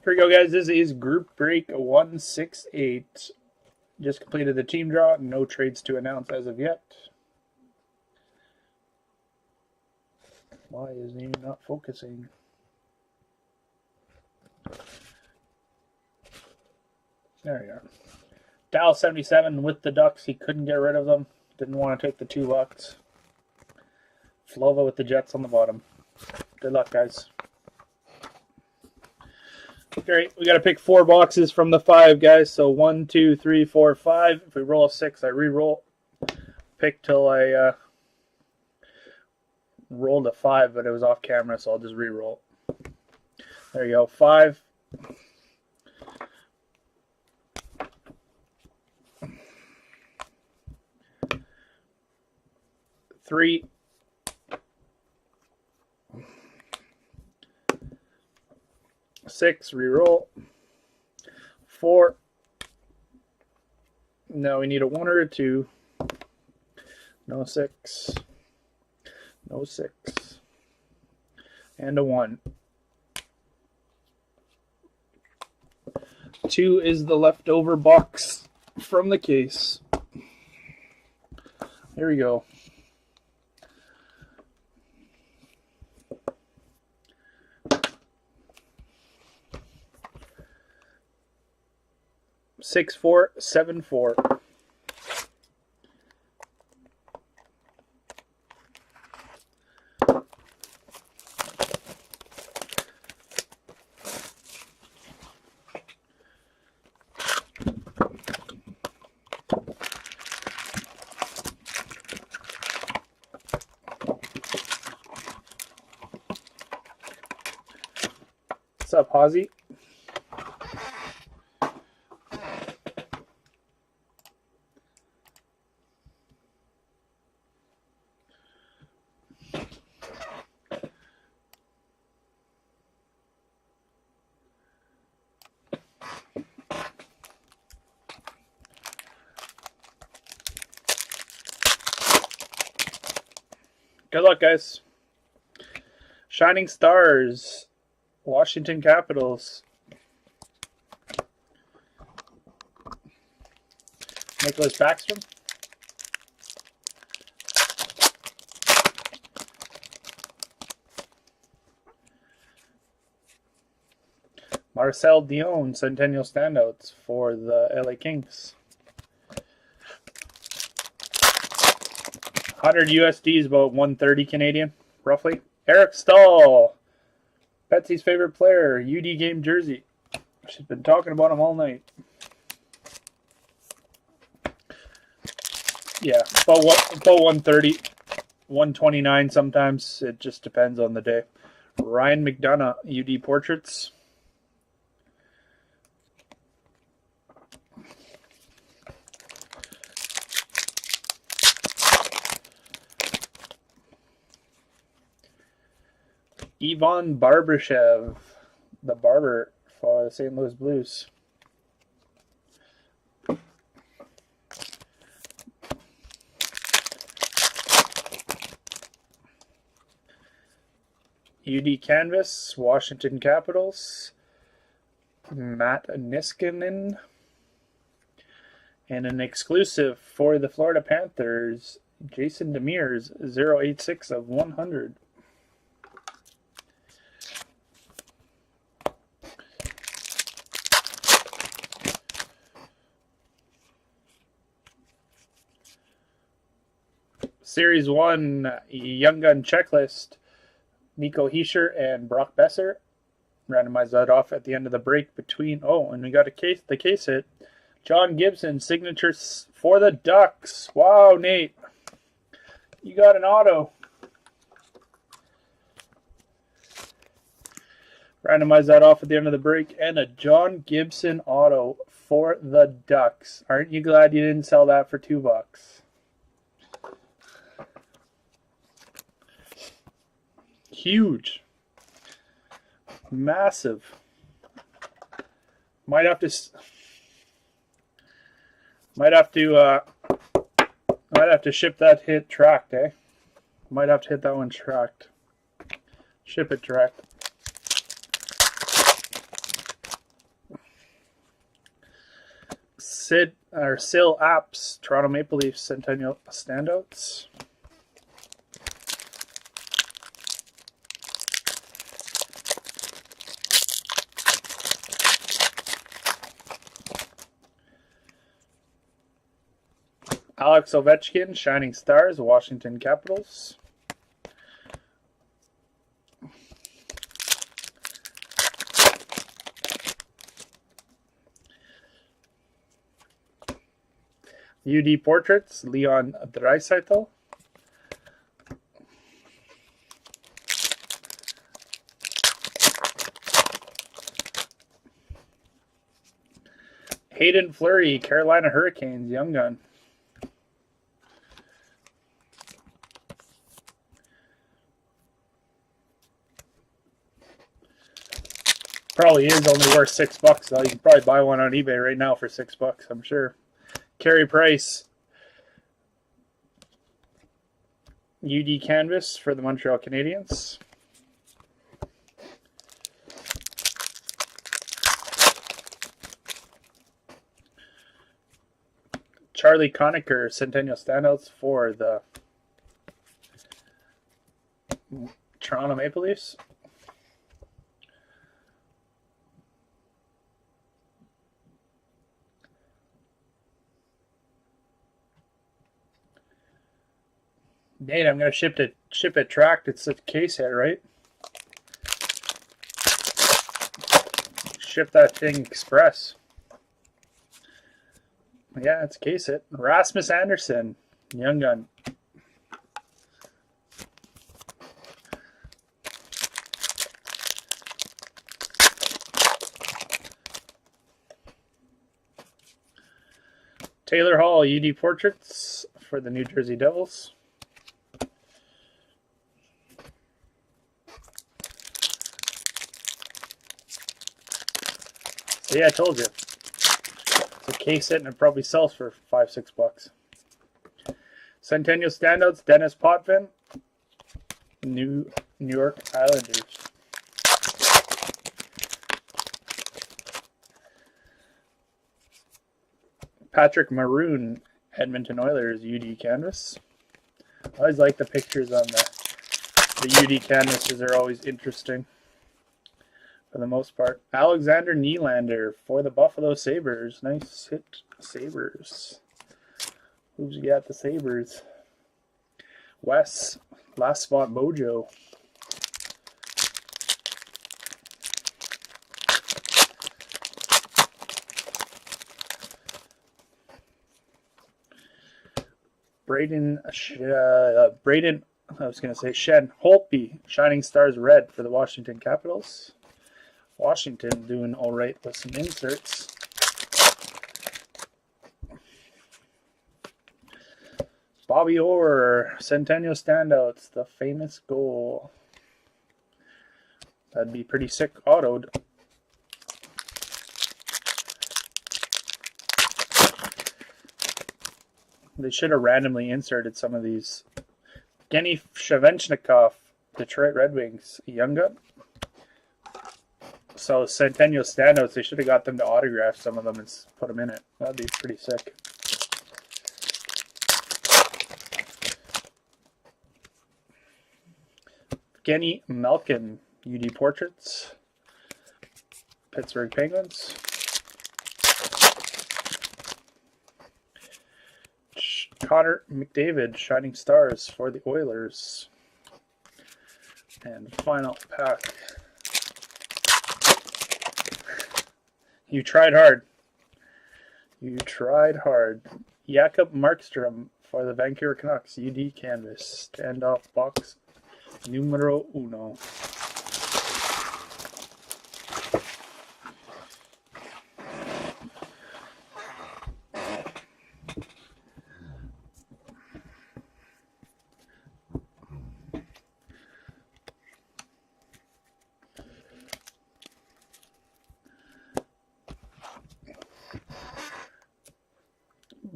Here we go, guys. This is group break 168. Just completed the team draw. No trades to announce as of yet. Why is he not focusing? There we are. Dow 77 with the Ducks. He couldn't get rid of them. Didn't want to take the $2. Flova with the Jets on the bottom. Good luck, guys. Great. We got to pick 4 boxes from the 5, guys. So 1, 2, 3, 4, 5. If we roll a 6, I re-roll. Pick till I rolled a 5, but it was off camera, so I'll just re-roll. There you go. 5. 3. 6, re-roll. 4. Now we need a 1 or a 2. No 6. No 6. And a 1. 2 is the leftover box from the case. Here we go. Six, 4, 7, 4. What's up, Hozzy? Good luck, guys. Shining Stars, Washington Capitals. Nicholas Backstrom. Marcel Dion, Centennial Standouts for the LA Kings. 100 USD is about 130 Canadian, roughly. Eric Stahl, Betsy's favorite player, UD game jersey. She's been talking about him all night. Yeah, about 130, 129 sometimes. It just depends on the day. Ryan McDonough, UD portraits. Ivan Barbashev, the barber for the St. Louis Blues. UD Canvas, Washington Capitals. Matt Niskanen. And an exclusive for the Florida Panthers, Jason Demers, 086 of 100. Series 1 Young Gun Checklist, Nico Hischier and Brock Besser. Randomize that off at the end of the break between... Oh, and we got the case hit. John Gibson, signatures for the Ducks. Wow, Nate. You got an auto. Randomize that off at the end of the break. And a John Gibson auto for the Ducks. Aren't you glad you didn't sell that for $2? Huge. Massive. Might have to ship that hit tracked, eh? Might have to hit that one tracked. Ship it tracked. Sil Apps, Toronto Maple Leafs Centennial Standouts. Alex Ovechkin, Shining Stars, Washington Capitals. UD Portraits, Leon Draisaitl. Hayden Fleury, Carolina Hurricanes, Young Gun. Probably is only worth $6 though. You can probably buy one on eBay right now for $6, I'm sure. Carey Price, UD Canvas for the Montreal Canadiens. Charlie Conacher, Centennial Standouts for the Toronto Maple Leafs. Nate, I'm going to ship it tracked. It's a case hit, right? Ship that thing express. Yeah, it's a case hit. Rasmus Anderson, Young Gun. Taylor Hall, UD Portraits for the New Jersey Devils. Yeah, I told you. It's a case hit and it probably sells for $5-6. Centennial Standouts, Dennis Potvin, New York Islanders. Patrick Maroon, Edmonton Oilers, UD Canvas. I always like the pictures on the UD canvases. They're always interesting for the most part. Alexander Nylander for the Buffalo Sabres. Nice hit, Sabres. Who's got the Sabres? Wes, Last Spot Mojo. Braden, Shen Holtby, Shining Stars Red for the Washington Capitals. Washington doing all right with some inserts. Bobby Orr, Centennial Standouts, the famous goal. That'd be pretty sick autoed. They should have randomly inserted some of these. Genny Shavenchnikov, Detroit Red Wings, Young Gun. So Centennial Standouts, they should have got them to autograph some of them and put them in it. That'd be pretty sick. Genny Malkin, UD Portraits, Pittsburgh Penguins. Connor McDavid, Shining Stars for the Oilers. And final pack. You tried hard. You tried hard. Jakob Markstrom for the Vancouver Canucks, UD Canvas. Standoff box numero uno.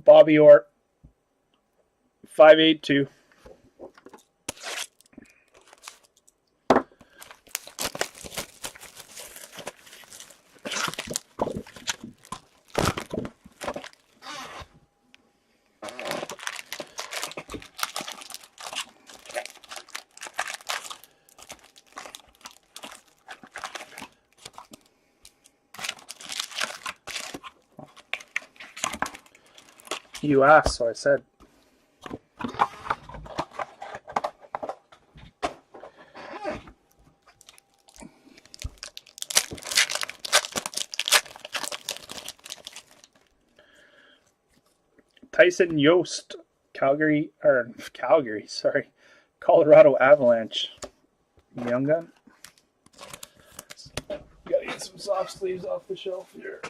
Bobby Orr, 582. You asked, so I said. Tyson Yost, Calgary, sorry, Colorado Avalanche. Young gun. Gotta get some soft sleeves off the shelf here.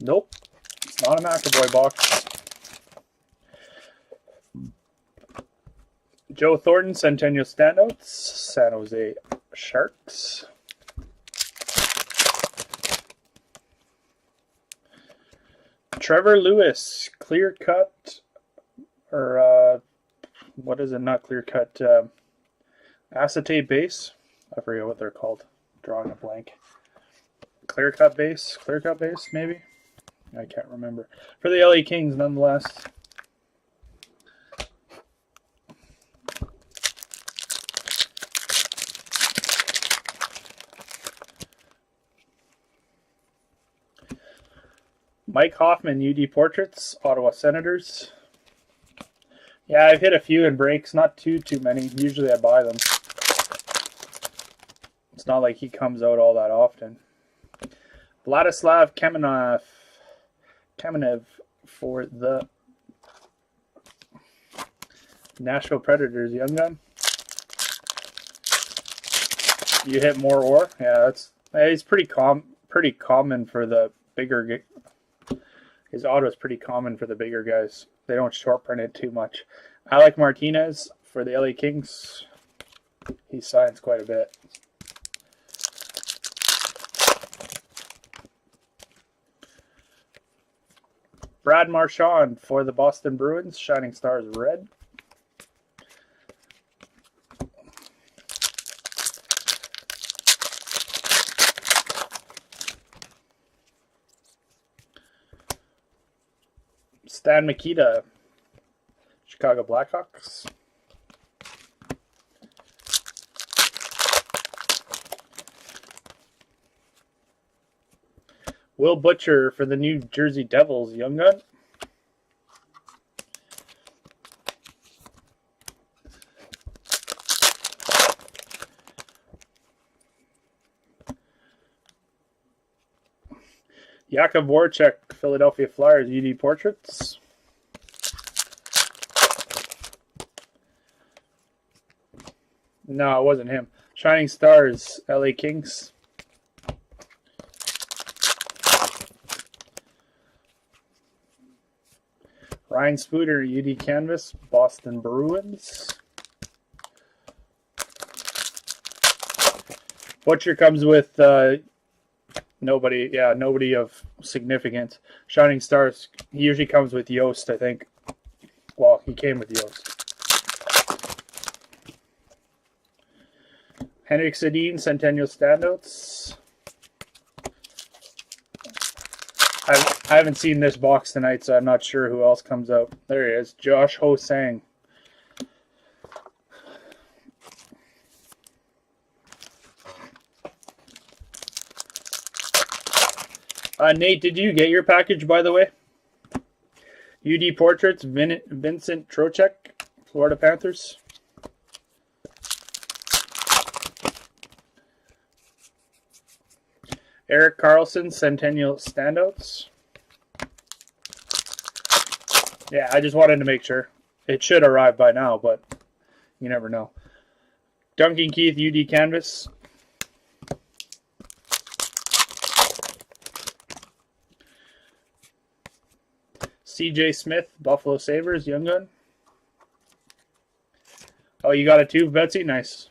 Nope, it's not a McAvoy box. Joe Thornton, Centennial Standouts, San Jose Sharks. Trevor Lewis, clear cut, or what is it? Not clear cut, acetate base. I forget what they're called. Drawing a blank. Clear cut base, maybe. I can't remember. For the LA Kings, nonetheless. Mike Hoffman, UD Portraits, Ottawa Senators. Yeah, I've hit a few in breaks, not too many. Usually I buy them. It's not like he comes out all that often. Vladislav Kamenev for the Nashville Predators, young gun. You hit more ore? Yeah, he's pretty common for the bigger. His auto is pretty common for the bigger guys. They don't short print it too much. Alec Martinez for the LA Kings. He signs quite a bit. Brad Marchand for the Boston Bruins, Shining Stars red. Stan Mikita, Chicago Blackhawks. Will Butcher for the New Jersey Devils, young gun. Jakub Voracek, Philadelphia Flyers, UD Portraits. No, it wasn't him. Shining Stars, LA Kings. Ryan Spooter, UD Canvas, Boston Bruins. Butcher comes with nobody of significance. Shining Stars, he usually comes with Yost, I think. Well, he came with Yost. Henrik Sedin, Centennial Standouts. I haven't seen this box tonight, so I'm not sure who else comes out. There he is, Josh Ho-Sang. Nate, did you get your package, by the way? UD Portraits, Vincent Trocheck, Florida Panthers. Eric Carlson, Centennial Standouts. Yeah, I just wanted to make sure. It should arrive by now, but you never know. Duncan Keith, UD Canvas. CJ Smith, Buffalo Sabres, young gun. Oh, you got it too, Betsy? Nice.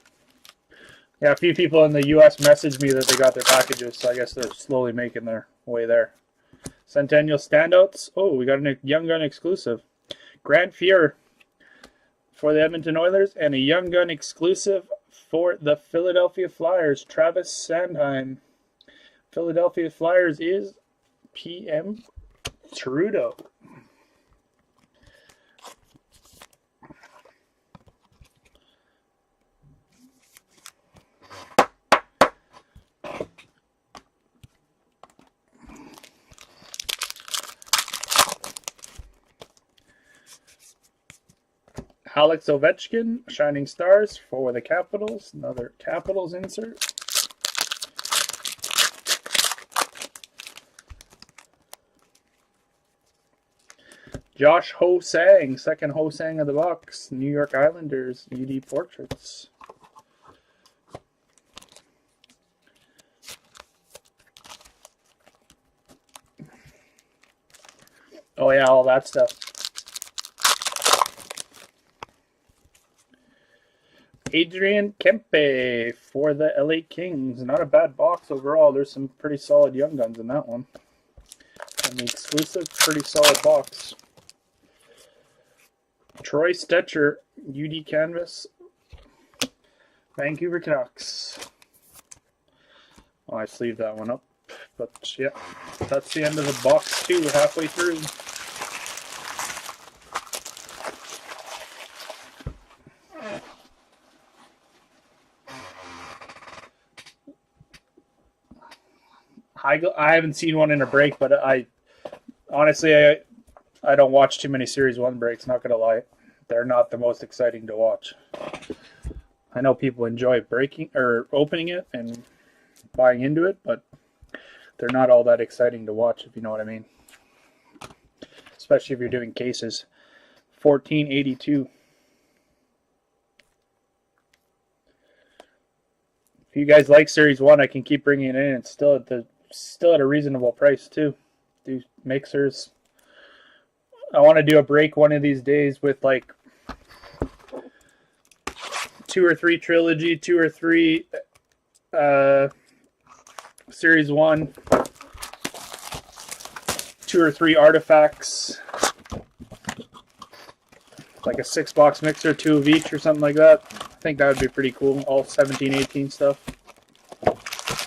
Yeah, a few people in the U.S. messaged me that they got their packages, so I guess they're slowly making their way there. Centennial Standouts. Oh, we got a Young Gun exclusive. Grant Fuhr for the Edmonton Oilers, and a Young Gun exclusive for the Philadelphia Flyers. Travis Sanheim, Philadelphia Flyers is PM Trudeau. Alex Ovechkin, Shining Stars for the Capitals. Another Capitals insert. Josh Ho-Sang, second Ho-Sang of the box. New York Islanders, UD Portraits. Oh yeah, all that stuff. Adrian Kempe for the LA Kings. Not a bad box overall. There's some pretty solid young guns in that one. And the exclusive, pretty solid box. Troy Stetcher, UD Canvas. Vancouver Canucks. Oh, I sleeved that one up. But yeah, that's the end of the box too. We're halfway through. I haven't seen one in a break, but I don't watch too many Series 1 breaks, not going to lie. They're not the most exciting to watch. I know people enjoy breaking or opening it and buying into it, but they're not all that exciting to watch, if you know what I mean. Especially if you're doing cases. 1482. If you guys like Series 1, I can keep bringing it in. It's still at a reasonable price too. Do mixers. I want to do a break one of these days with like 2 or 3 trilogy, 2 or 3 Series 1, 2 or 3 artifacts, like a 6-box mixer, 2 of each or something like that. I think that would be pretty cool. All 17, 18 stuff.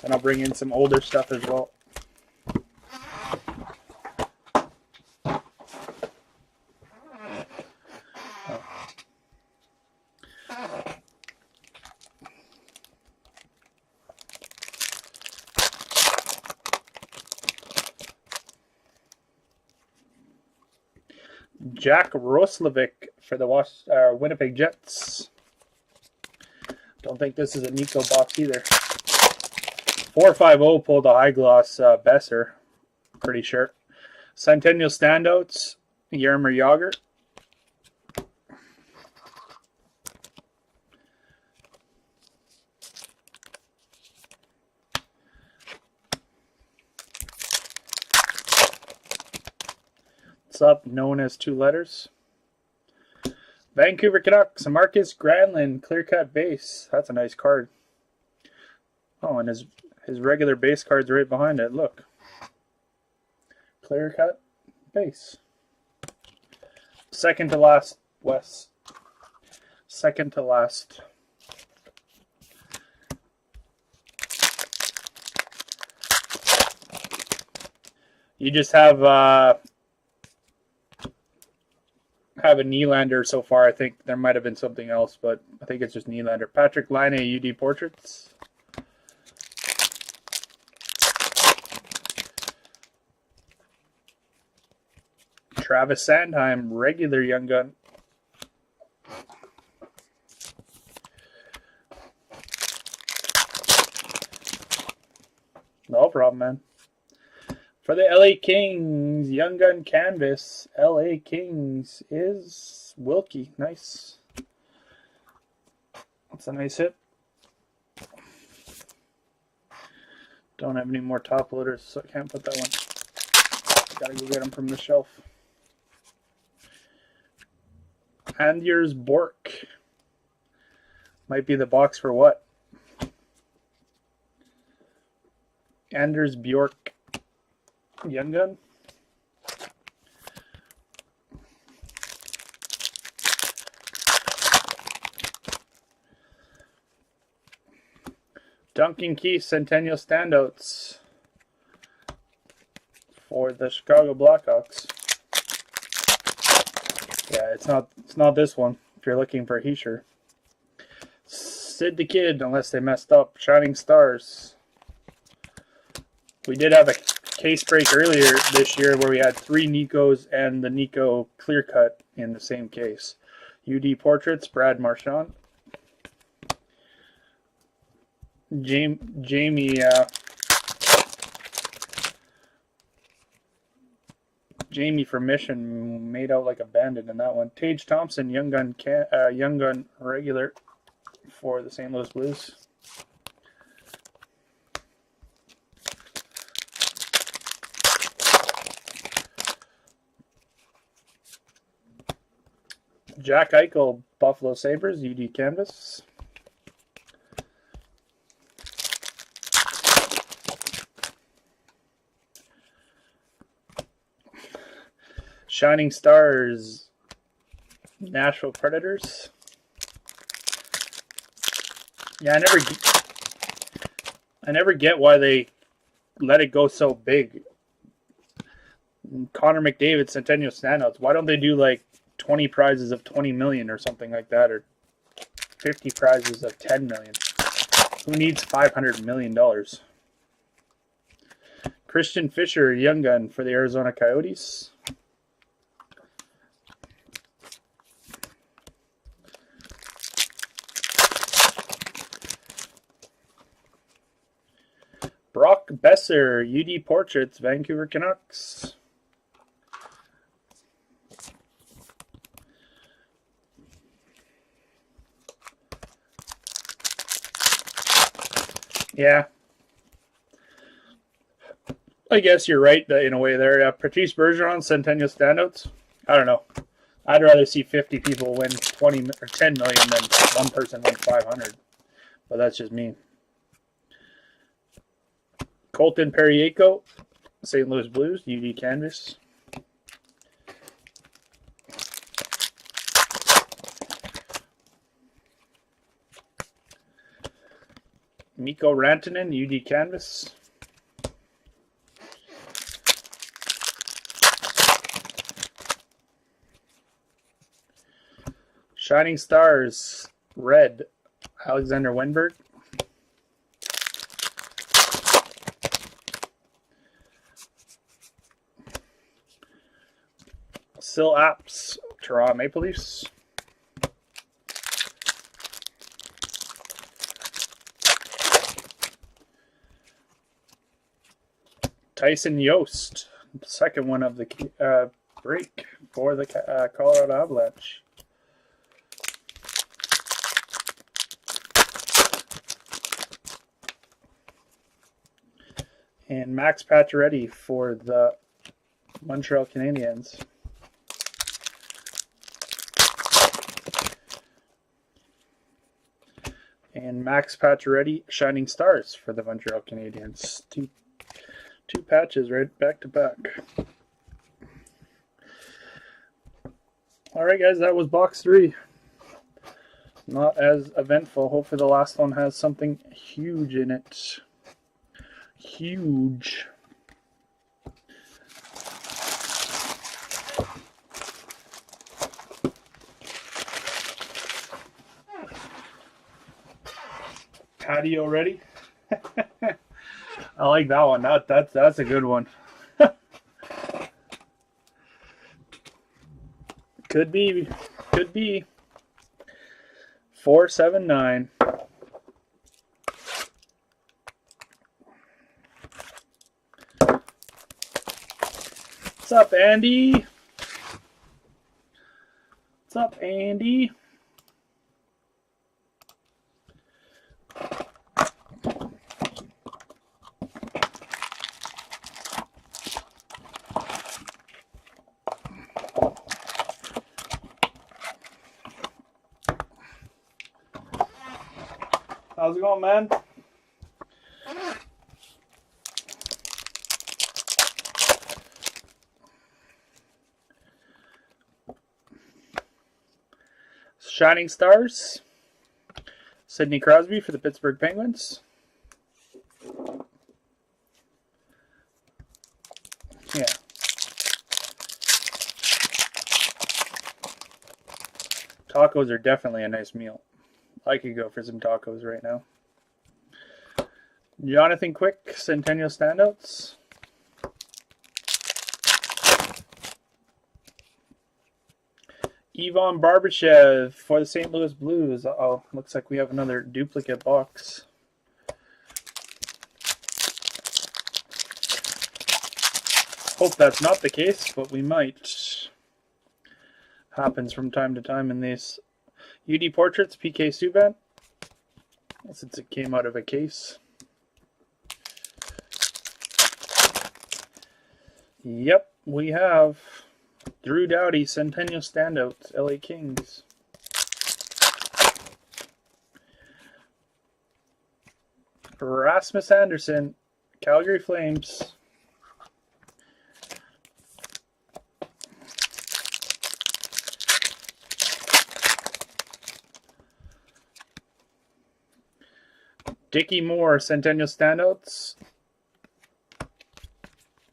And I'll bring in some older stuff as well. Jack Roslovic for the Winnipeg Jets. Don't think this is a Nico box either. 450 pulled a high gloss Besser. Pretty sure. Centennial Standouts, Jaromir Jagr. What's up? Known as 2 letters. Vancouver Canucks, Marcus Granlund, clear cut base. That's a nice card. Oh, and his regular base card's right behind it. Look. Clear cut base. Second to last, Wes. Second to last. You just have a Nylander so far. I think there might have been something else, but I think it's just Nylander. Patrick Laine, UD Portraits. Travis Sandheim, regular young gun. No problem, man. For the LA Kings, young gun canvas, LA Kings is Wilkie. Nice. That's a nice hit. Don't have any more top loaders, so I can't put that one. Gotta go get them from the shelf. Anders Bork. Might be the box for what? Anders Bjork. Young gun. Duncan Keith Centennial Standouts. for the Chicago Blackhawks. Yeah, it's not this one if you're looking for Hischier. Sid the Kid, unless they messed up. Shining Stars. We did have a case break earlier this year where we had 3 Nikos and the Nico clear cut in the same case. UD Portraits, Brad Marchand. Jamie from Mission made out like a bandit in that one. Tage Thompson, Young Gun regular for the St. Louis Blues. Jack Eichel, Buffalo Sabres, UD Canvas. Shining Stars, Nashville Predators. Yeah, I never get why they let it go so big. Connor McDavid, Centennial Standouts. Why don't they do like 20 prizes of 20 million or something like that, or 50 prizes of 10 million? Who needs $500 million? Christian Fisher, Young Gun for the Arizona Coyotes. Brock Besser, UD Portraits, Vancouver Canucks. Yeah. I guess you're right in a way there. Patrice Bergeron, Centennial Standouts. I don't know. I'd rather see 50 people win 20 or 10 million than one person win 500. But that's just me. Colton Parayko, St. Louis Blues, UD Canvas. Mikko Rantanen, UD Canvas. Shining Stars, Red, Alexander Wenberg. Sil Apps, Toronto Maple Leafs. Tyson Yost, the second one of the break for the Colorado Avalanche. And Max Pacioretty for the Montreal Canadiens. And Max Pacioretty, Shining Stars for the Montreal Canadiens. Two patches right back to back. All right, guys, that was box 3. Not as eventful. Hopefully the last one has something huge in it. Huge. Patio ready? I like that one. That's a good one. Could be 479. What's up, Andy? What's up, Andy? How's it going, man? Shining Stars, Sidney Crosby for the Pittsburgh Penguins. Yeah. Tacos are definitely a nice meal. I could go for some tacos right now. Jonathan Quick, Centennial Standouts. Ivan Barbashev for the St. Louis Blues. Uh-oh, looks like we have another duplicate box. Hope that's not the case, but we might. Happens from time to time in these. UD Portraits, PK Subban. Since it came out of a case. Yep, we have Drew Doughty, Centennial Standouts, LA Kings. Rasmus Anderson, Calgary Flames. Dickie Moore, Centennial Standouts,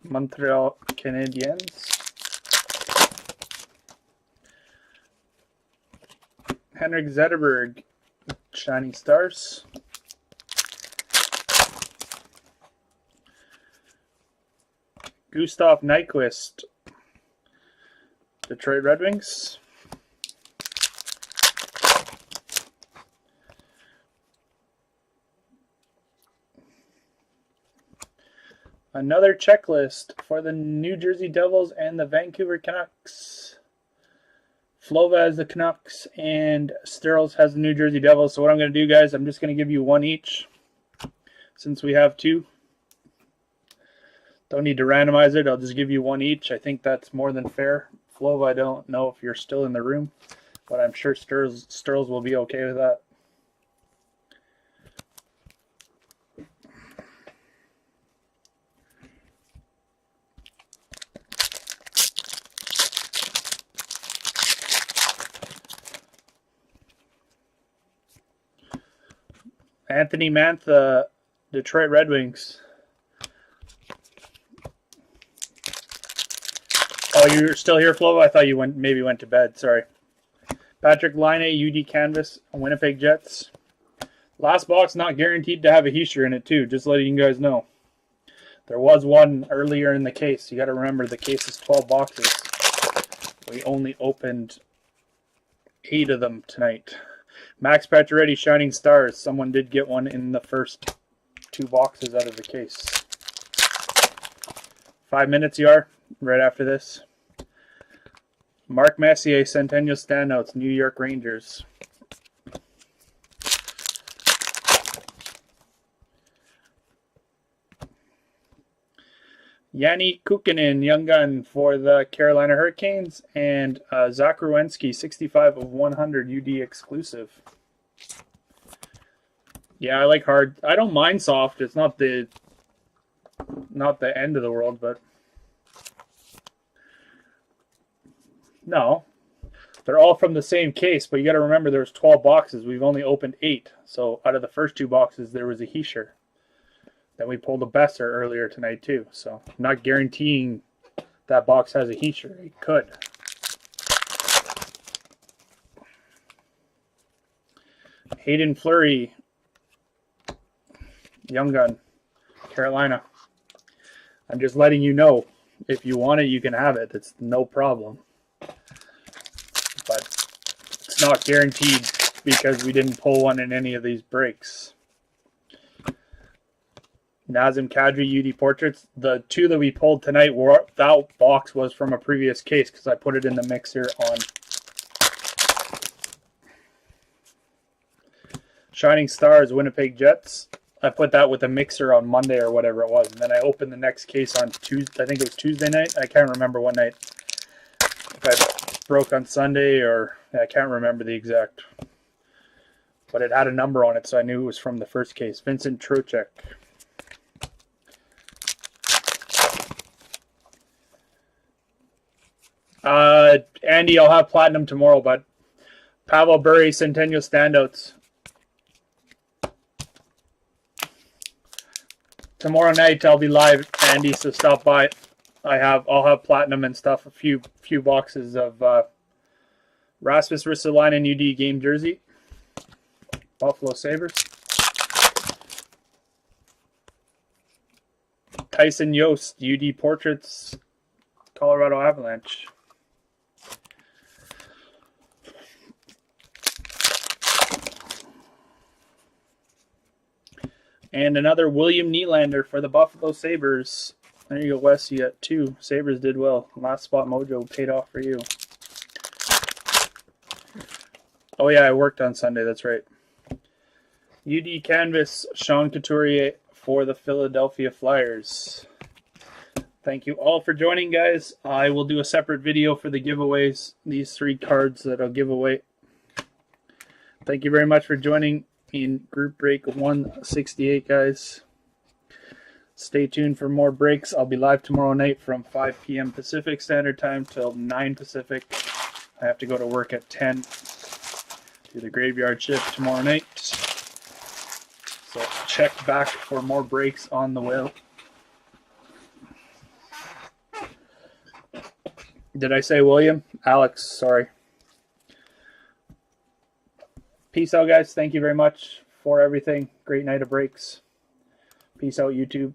Montreal Canadiens. Henrik Zetterberg, Shining Stars. Gustav Nyquist, Detroit Red Wings. Another checklist for the New Jersey Devils and the Vancouver Canucks. Flova has the Canucks and Sturls has the New Jersey Devils. So what I'm going to do, guys, I'm just going to give you one each since we have two. Don't need to randomize it. I'll just give you one each. I think that's more than fair. Flova, I don't know if you're still in the room, but I'm sure Sturls will be okay with that. Anthony Mantha, Detroit Red Wings. Oh, you're still here, Flova? I thought you maybe went to bed. Sorry. Patrick Laine, UD Canvas, Winnipeg Jets. Last box not guaranteed to have a Heischer in it too. Just letting you guys know. There was one earlier in the case. You got to remember the case is 12 boxes. We only opened 8 of them tonight. Max Pacioretty, Shining Stars. Someone did get one in the first 2 boxes out of the case. 5 minutes you are, right after this. Mark Messier, Centennial Standouts, New York Rangers. Yanni Kukkonen, Young Gun for the Carolina Hurricanes, and Zach Rowensky, 65 of 100 UD exclusive. Yeah, I like hard. I don't mind soft. It's not the end of the world, but no, they're all from the same case. But you got to remember, there's 12 boxes. We've only opened 8. So out of the first 2 boxes, there was a Heischer. Then we pulled a Besser earlier tonight too. So I'm not guaranteeing that box has a Heischer. It could. Hayden Fleury, Young Gun, Carolina. I'm just letting you know, if you want it, you can have it. It's no problem. But it's not guaranteed because we didn't pull one in any of these breaks. Nazem Kadri, UD Portraits. The 2 that we pulled tonight, that box was from a previous case because I put it in the mixer on Shining Stars, Winnipeg Jets. I put that with a mixer on Monday or whatever it was. And then I opened the next case on Tuesday. I think it was Tuesday night. I can't remember what night. If I broke on Sunday or I can't remember the exact. But it had a number on it, so I knew it was from the first case. Vincent Trocheck. Andy, I'll have platinum tomorrow, but Pavel Bure, Centennial Standouts. Tomorrow night I'll be live, Andy, so stop by. I'll have platinum and stuff. A few boxes of Rasmus Ristolainen UD game jersey, Buffalo Sabres. Tyson Yost UD portraits, Colorado Avalanche. And another William Nylander for the Buffalo Sabres. There you go, Wes. You got 2. Sabres did well. Last spot mojo paid off for you. Oh, yeah, I worked on Sunday. That's right. UD Canvas, Sean Couturier for the Philadelphia Flyers. Thank you all for joining, guys. I will do a separate video for the giveaways. These 3 cards that I'll give away. Thank you very much for joining in group break 168, guys. Stay tuned for more breaks. I'll be live tomorrow night from 5 p.m. Pacific Standard Time till 9 Pacific. I have to go to work at 10. Do the graveyard shift tomorrow night. So check back for more breaks on the wheel. Did I say William? Alex, sorry. Peace out, guys. Thank you very much for everything. Great night of breaks. Peace out, YouTube.